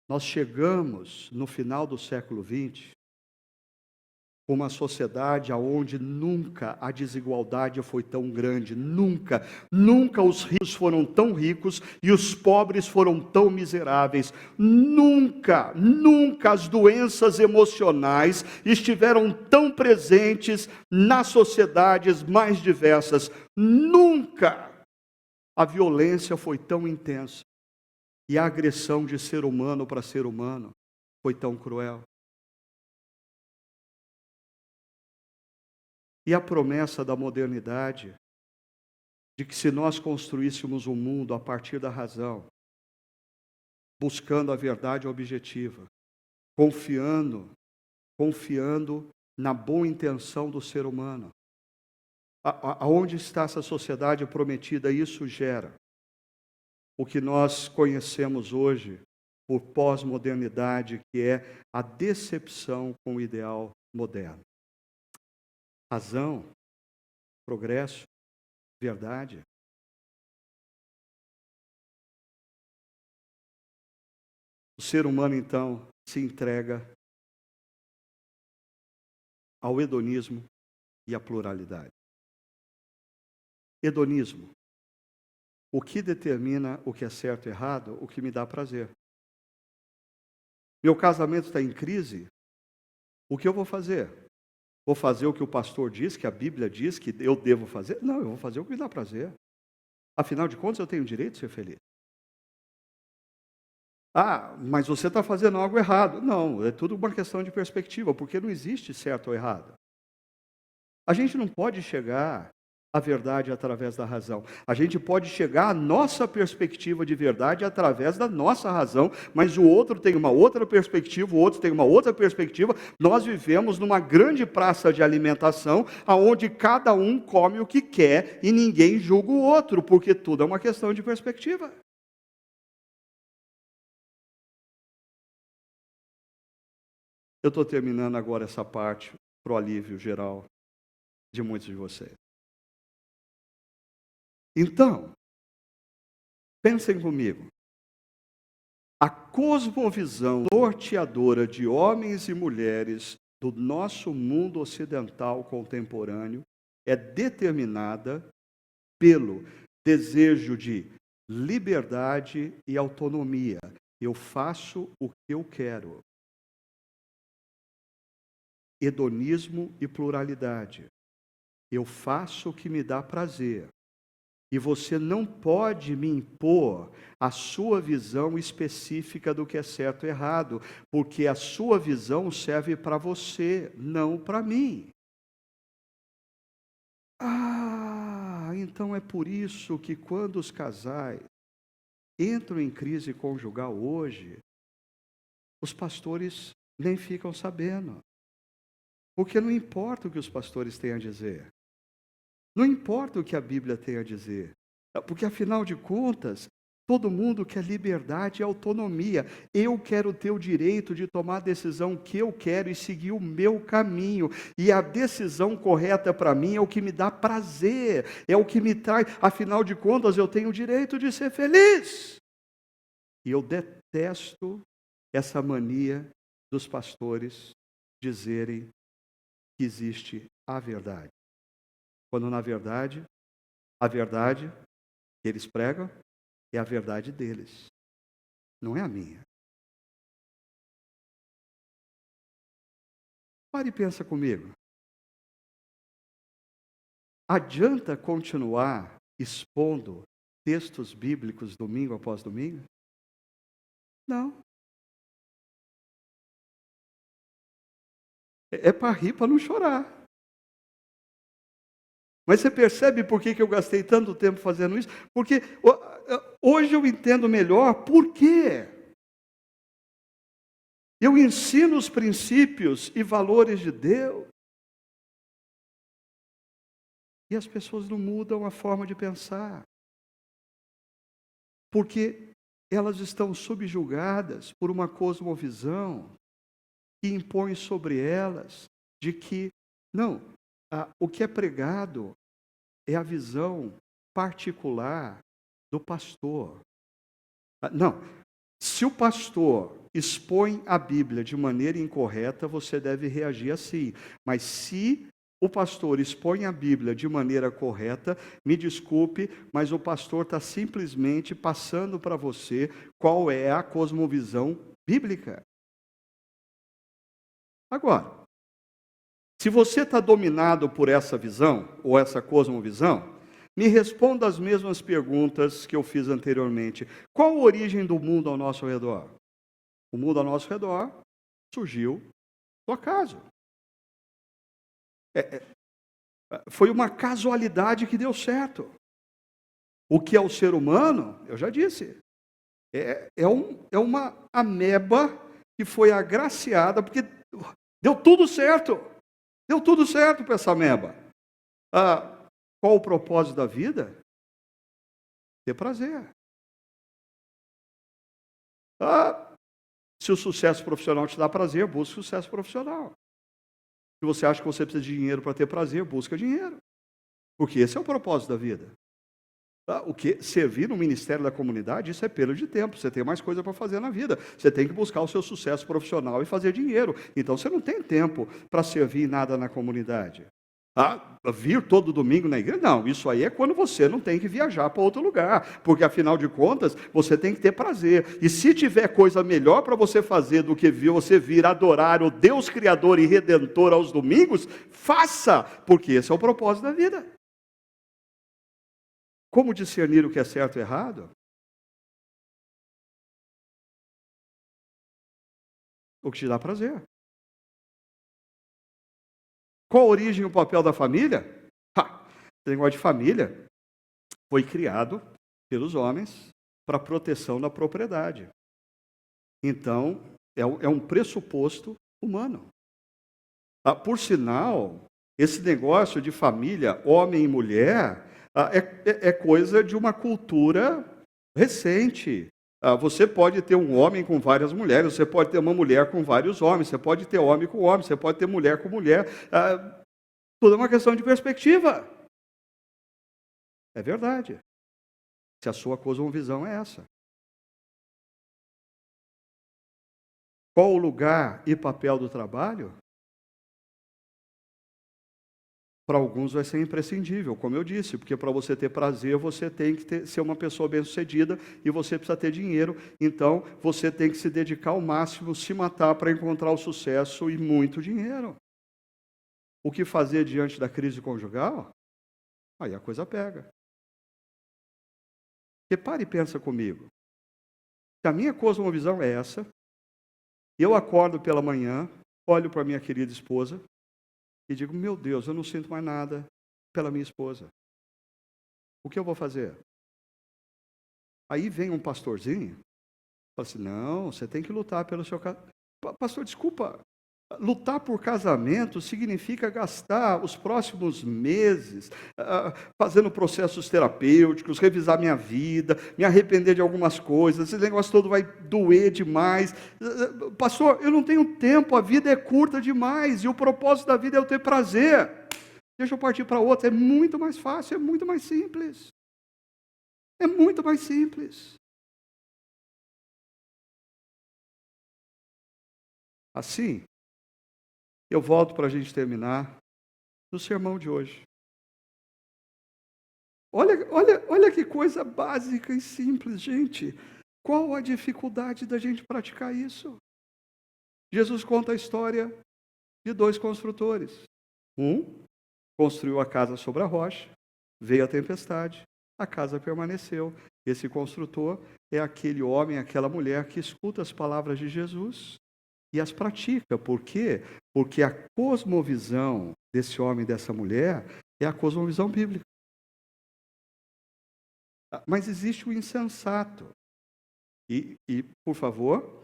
Nós chegamos no final do século XX com uma sociedade onde nunca a desigualdade foi tão grande, nunca os ricos foram tão ricos e os pobres foram tão miseráveis, nunca as doenças emocionais estiveram tão presentes nas sociedades mais diversas, nunca a violência foi tão intensa e a agressão de ser humano para ser humano foi tão cruel. E a promessa da modernidade, de que se nós construíssemos um mundo a partir da razão, buscando a verdade objetiva, confiando na boa intenção do ser humano, aonde está essa sociedade prometida, isso gera o que nós conhecemos hoje por pós-modernidade, que é a decepção com o ideal moderno. Razão, progresso, verdade. O ser humano, então, se entrega ao hedonismo e à pluralidade. Hedonismo. o que determina o que é certo e errado? O que me dá prazer. Meu casamento está em crise? O que eu vou fazer? Vou fazer o que o pastor diz, que a Bíblia diz que eu devo fazer? Não, eu vou fazer o que me dá prazer. Afinal de contas, eu tenho o direito de ser feliz. Ah, mas você está fazendo algo errado. Não, é tudo uma questão de perspectiva, porque não existe certo ou errado. A gente não pode chegar à verdade através da razão. A gente pode chegar à nossa perspectiva de verdade através da nossa razão, mas o outro tem uma outra perspectiva, o outro tem uma outra perspectiva. Nós vivemos numa grande praça de alimentação, onde cada um come o que quer e ninguém julga o outro, porque tudo é uma questão de perspectiva. Eu estou terminando agora essa parte para o alívio geral de muitos de vocês. Então, pensem comigo. A cosmovisão norteadora de homens e mulheres do nosso mundo ocidental contemporâneo é determinada pelo desejo de liberdade e autonomia. Eu faço o que eu quero. Hedonismo e pluralidade. Eu faço o que me dá prazer. E você não pode me impor a sua visão específica do que é certo e errado, porque a sua visão serve para você, não para mim. Então é por isso que quando os casais entram em crise conjugal hoje, os pastores nem ficam sabendo. Porque não importa o que os pastores têm a dizer. Não importa o que a Bíblia tem a dizer. Porque, afinal de contas, todo mundo quer liberdade e autonomia. Eu quero ter o direito de tomar a decisão que eu quero e seguir o meu caminho. E a decisão correta para mim é o que me dá prazer. É o que me traz. Afinal de contas, eu tenho o direito de ser feliz. E eu detesto essa mania dos pastores dizerem que existe a verdade. Quando, na verdade, a verdade que eles pregam é a verdade deles, não é a minha. Pare e pensa comigo. Adianta continuar expondo textos bíblicos domingo após domingo? Não. É para rir, para não chorar. Mas você percebe por que eu gastei tanto tempo fazendo isso? Porque hoje eu entendo melhor por quê. Eu ensino os princípios e valores de Deus. E as pessoas não mudam a forma de pensar. Porque elas estão subjugadas por uma cosmovisão que impõe sobre elas de que, não, o que é pregado é a visão particular do pastor. Não, se o pastor expõe a Bíblia de maneira incorreta, você deve reagir assim. Mas se o pastor expõe a Bíblia de maneira correta, me desculpe, mas o pastor está simplesmente passando para você qual é a cosmovisão bíblica. Agora, se você está dominado por essa visão, ou essa cosmovisão, me responda as mesmas perguntas que eu fiz anteriormente. Qual a origem do mundo ao nosso redor? O mundo ao nosso redor surgiu do acaso. Foi uma casualidade que deu certo. O que é o ser humano, eu já disse, é uma ameba que foi agraciada, porque deu tudo certo. Deu tudo certo para essa ameba. Qual o propósito da vida? Ter prazer. Se o sucesso profissional te dá prazer, busque sucesso profissional. Se você acha que você precisa de dinheiro para ter prazer, busca dinheiro. Porque esse é o propósito da vida. O que servir no ministério da comunidade, isso é perda de tempo. Você tem mais coisa para fazer na vida. Você tem que buscar o seu sucesso profissional e fazer dinheiro. Então você não tem tempo para servir nada na comunidade. Vir todo domingo na igreja? Não, isso aí é quando você não tem que viajar para outro lugar, porque afinal de contas, você tem que ter prazer. E se tiver coisa melhor para você fazer do que você vir adorar o Deus Criador e Redentor aos domingos, faça, porque esse é o propósito da vida. Como discernir o que é certo e errado? O que te dá prazer. Qual a origem e o papel da família? Esse negócio de família foi criado pelos homens para proteção da propriedade. Então, é um pressuposto humano. Por sinal, esse negócio de família, homem e mulher, é coisa de uma cultura recente. Você pode ter um homem com várias mulheres, você pode ter uma mulher com vários homens, você pode ter homem com homem, você pode ter mulher com mulher. Tudo é uma questão de perspectiva. É verdade. Se a sua cosmovisão é essa. Qual o lugar e papel do trabalho? Para alguns vai ser imprescindível, como eu disse, porque para você ter prazer, você tem que ser uma pessoa bem-sucedida e você precisa ter dinheiro. Então, você tem que se dedicar ao máximo, se matar para encontrar o sucesso e muito dinheiro. O que fazer diante da crise conjugal? Aí a coisa pega. Porque pare e pensa comigo. Se a minha cosmovisão é essa, eu acordo pela manhã, olho para minha querida esposa e digo, meu Deus, eu não sinto mais nada pela minha esposa. O que eu vou fazer? Aí vem um pastorzinho, fala assim, não, você tem que lutar pelo seu casamento. Pastor, desculpa, lutar por casamento significa gastar os próximos meses fazendo processos terapêuticos, revisar minha vida, me arrepender de algumas coisas, esse negócio todo vai doer demais. Pastor, eu não tenho tempo, a vida é curta demais e o propósito da vida é eu ter prazer. Deixa eu partir para outra, é muito mais fácil, é muito mais simples. É muito mais simples. Assim, eu volto para a gente terminar no sermão de hoje. Olha que coisa básica e simples, gente. Qual a dificuldade da gente praticar isso? Jesus conta a história de dois construtores. Um construiu a casa sobre a rocha, veio a tempestade, a casa permaneceu. Esse construtor é aquele homem, aquela mulher que escuta as palavras de Jesus e as pratica. Por quê? Porque a cosmovisão desse homem e dessa mulher é a cosmovisão bíblica. Mas existe o insensato. E, por favor,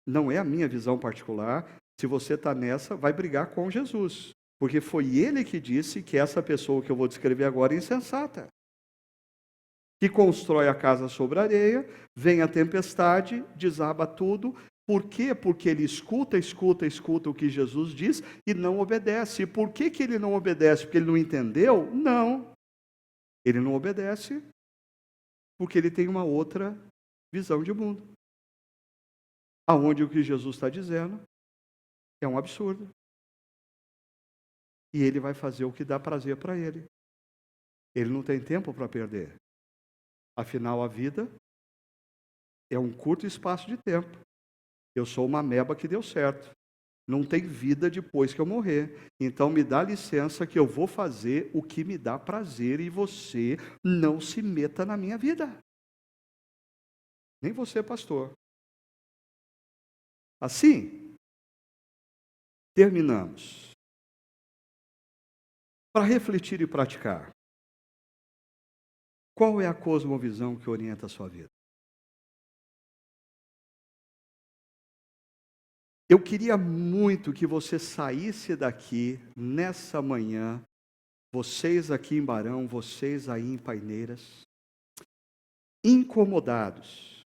não é a minha visão particular. Se você está nessa, vai brigar com Jesus. Porque foi ele que disse que essa pessoa que eu vou descrever agora é insensata. Que constrói a casa sobre a areia, vem a tempestade, desaba tudo. Por quê? Porque ele escuta o que Jesus diz e não obedece. E por que ele não obedece? Porque ele não entendeu? Não. Ele não obedece porque ele tem uma outra visão de mundo. Aonde o que Jesus está dizendo é um absurdo. E ele vai fazer o que dá prazer para ele. Ele não tem tempo para perder. Afinal, a vida é um curto espaço de tempo. Eu sou uma ameba que deu certo. Não tem vida depois que eu morrer. Então me dá licença que eu vou fazer o que me dá prazer e você não se meta na minha vida. Nem você, pastor. Assim, terminamos. Para refletir e praticar, qual é a cosmovisão que orienta a sua vida? Eu queria muito que você saísse daqui nessa manhã, vocês aqui em Barão, vocês aí em Paineiras, incomodados.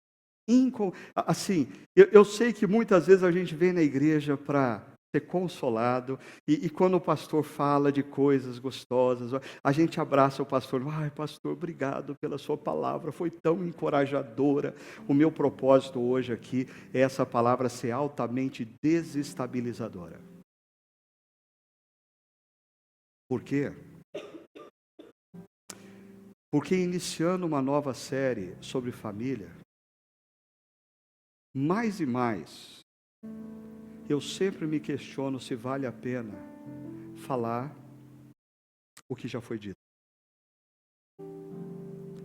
Assim, eu sei que muitas vezes a gente vem na igreja para ser consolado, e quando o pastor fala de coisas gostosas, a gente abraça o pastor, ai pastor, obrigado pela sua palavra, foi tão encorajadora. O meu propósito hoje aqui é essa palavra ser altamente desestabilizadora. Por quê? Porque iniciando uma nova série sobre família, mais e mais, eu sempre me questiono se vale a pena falar o que já foi dito.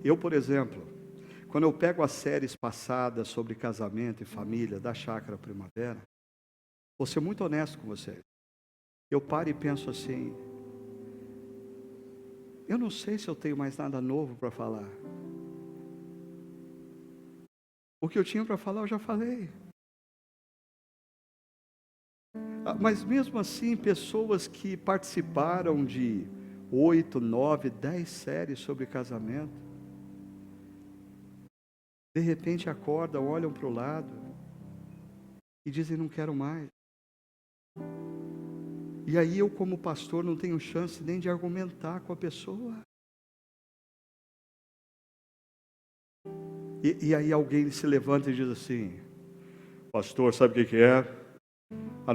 Eu, por exemplo, quando eu pego as séries passadas sobre casamento e família da Chácara Primavera, vou ser muito honesto com vocês. Eu paro e penso assim, eu não sei se eu tenho mais nada novo para falar. O que eu tinha para falar, eu já falei. Mas mesmo assim, pessoas que participaram de 8, 9, 10 séries sobre casamento, de repente acordam, olham para o lado e dizem, não quero mais. E aí eu, como pastor, não tenho chance nem de argumentar com a pessoa. E aí alguém se levanta e diz assim, pastor, sabe o que é? A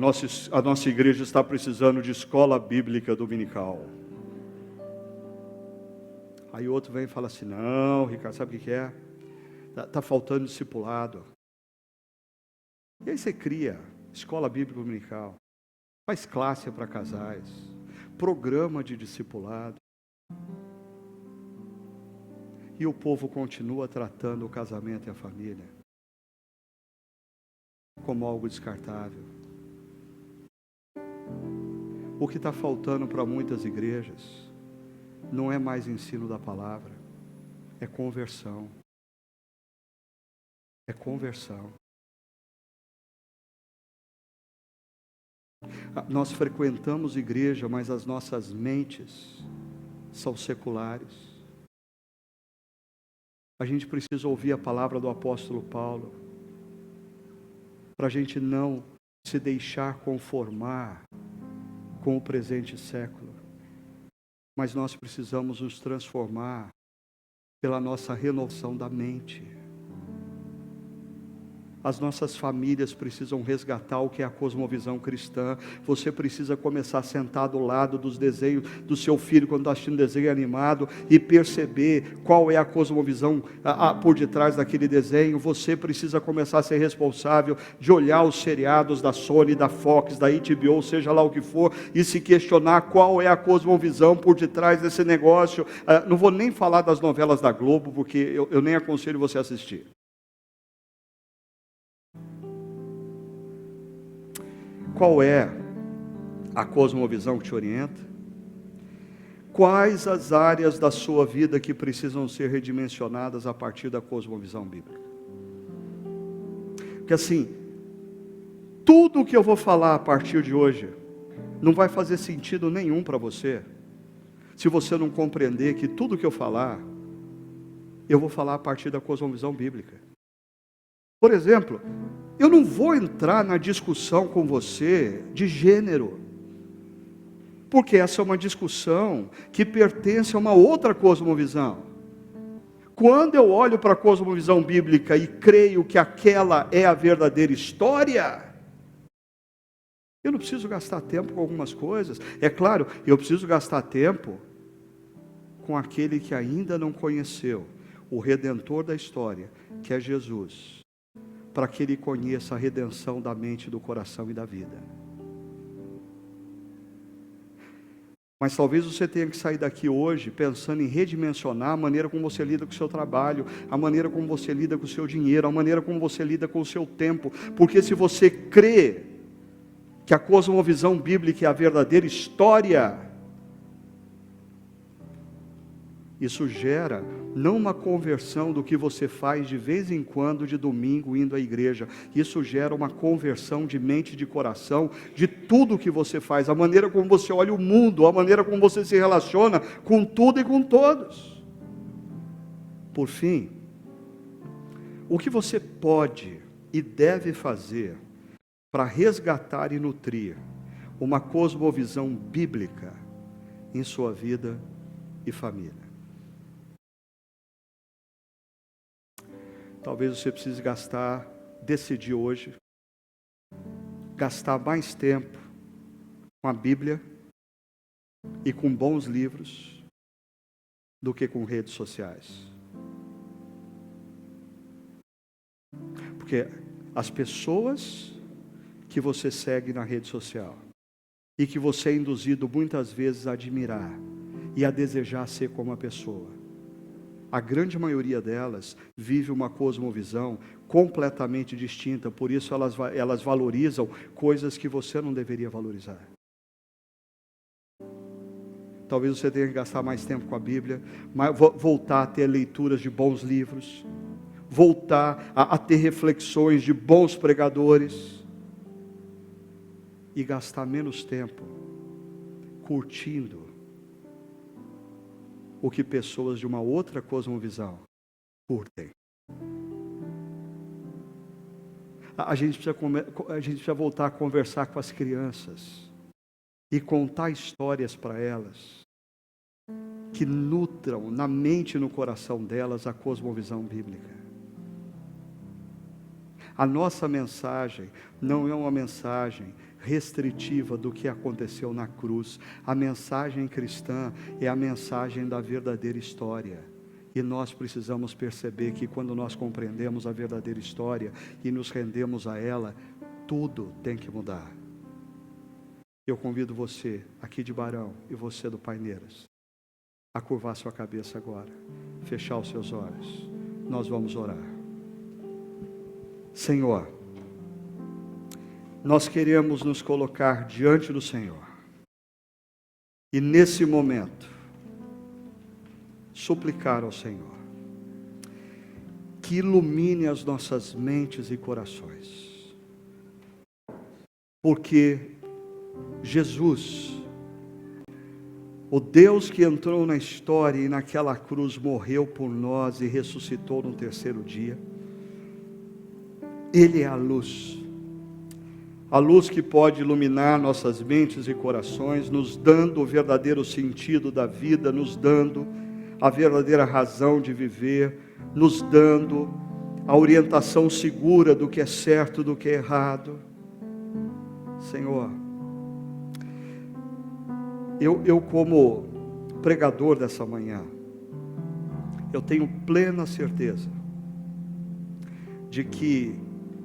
nossa igreja está precisando de escola bíblica dominical. Aí outro vem e fala assim, não, Ricardo, sabe o que é? Está faltando discipulado. E aí você cria escola bíblica dominical, faz classe para casais, programa de discipulado. E o povo continua tratando o casamento e a família como algo descartável. O que está faltando para muitas igrejas não é mais ensino da palavra, é conversão. É conversão. Nós frequentamos igreja, mas as nossas mentes são seculares. A gente precisa ouvir a palavra do apóstolo Paulo, para a gente não se deixar conformar com o presente século. Mas nós precisamos nos transformar pela nossa renovação da mente. As nossas famílias precisam resgatar o que é a cosmovisão cristã. Você precisa começar a sentar do lado dos desenhos do seu filho quando está assistindo desenho animado e perceber qual é a cosmovisão por detrás daquele desenho. Você precisa começar a ser responsável de olhar os seriados da Sony, da Fox, da HBO, seja lá o que for, e se questionar qual é a cosmovisão por detrás desse negócio. Não vou nem falar das novelas da Globo, porque eu nem aconselho você a assistir. Qual é a cosmovisão que te orienta? Quais as áreas da sua vida que precisam ser redimensionadas a partir da cosmovisão bíblica? Porque assim, tudo o que eu vou falar a partir de hoje não vai fazer sentido nenhum para você, se você não compreender que tudo que eu falar, eu vou falar a partir da cosmovisão bíblica. Por exemplo, eu não vou entrar na discussão com você de gênero, porque essa é uma discussão que pertence a uma outra cosmovisão. Quando eu olho para a cosmovisão bíblica e creio que aquela é a verdadeira história, eu não preciso gastar tempo com algumas coisas. É claro, eu preciso gastar tempo com aquele que ainda não conheceu o Redentor da história, que é Jesus, para que ele conheça a redenção da mente, do coração e da vida. Mas talvez você tenha que sair daqui hoje pensando em redimensionar a maneira como você lida com o seu trabalho, a maneira como você lida com o seu dinheiro, a maneira como você lida com o seu tempo. Porque se você crê que a cosmovisão bíblica é a verdadeira história, isso gera não uma conversão do que você faz de vez em quando, de domingo, indo à igreja. Isso gera uma conversão de mente e de coração, de tudo que você faz, a maneira como você olha o mundo, a maneira como você se relaciona com tudo e com todos. Por fim, o que você pode e deve fazer para resgatar e nutrir uma cosmovisão bíblica em sua vida e família? Talvez você precise decidir hoje, gastar mais tempo com a Bíblia e com bons livros do que com redes sociais. Porque as pessoas que você segue na rede social e que você é induzido muitas vezes a admirar e a desejar ser como a pessoa, a grande maioria delas vive uma cosmovisão completamente distinta, por isso elas valorizam coisas que você não deveria valorizar. Talvez você tenha que gastar mais tempo com a Bíblia, voltar a ter leituras de bons livros, voltar a ter reflexões de bons pregadores, e gastar menos tempo curtindo o que pessoas de uma outra cosmovisão curtem. A gente precisa voltar a conversar com as crianças e contar histórias para elas que nutram na mente e no coração delas a cosmovisão bíblica. A nossa mensagem não é uma mensagem restritiva do que aconteceu na cruz. A mensagem cristã é a mensagem da verdadeira história. E nós precisamos perceber que quando nós compreendemos a verdadeira história e nos rendemos a ela, tudo tem que mudar. Eu convido você aqui de Barão e você do Paineiras a curvar sua cabeça agora, fechar os seus olhos. Nós vamos orar. Senhor, nós queremos nos colocar diante do Senhor e nesse momento suplicar ao Senhor que ilumine as nossas mentes e corações, porque Jesus, o Deus que entrou na história e naquela cruz morreu por nós e ressuscitou no terceiro dia, Ele é a luz que pode iluminar nossas mentes e corações, nos dando o verdadeiro sentido da vida, nos dando a verdadeira razão de viver, nos dando a orientação segura do que é certo, do que é errado. Senhor, eu como pregador dessa manhã, eu tenho plena certeza de que,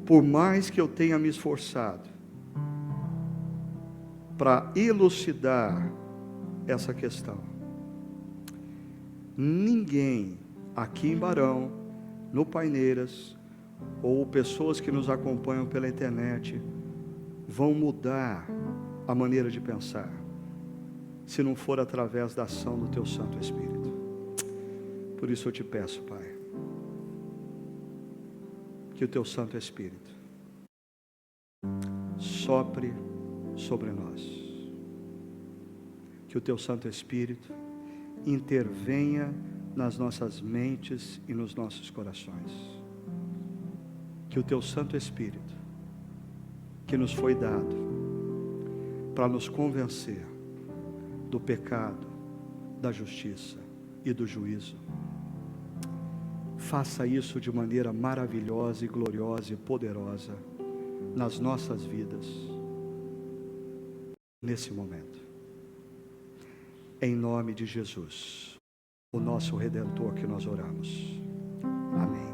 por mais que eu tenha me esforçado para elucidar essa questão, ninguém aqui em Barão, no Paineiras, ou pessoas que nos acompanham pela internet, vão mudar a maneira de pensar, se não for através da ação do Teu Santo Espírito. Por isso eu te peço, Pai, que o Teu Santo Espírito sopre sobre nós, que o Teu Santo Espírito intervenha nas nossas mentes e nos nossos corações, que o Teu Santo Espírito, que nos foi dado para nos convencer do pecado, da justiça e do juízo, faça isso de maneira maravilhosa e gloriosa e poderosa nas nossas vidas, nesse momento. Em nome de Jesus, o nosso Redentor, que nós oramos. Amém.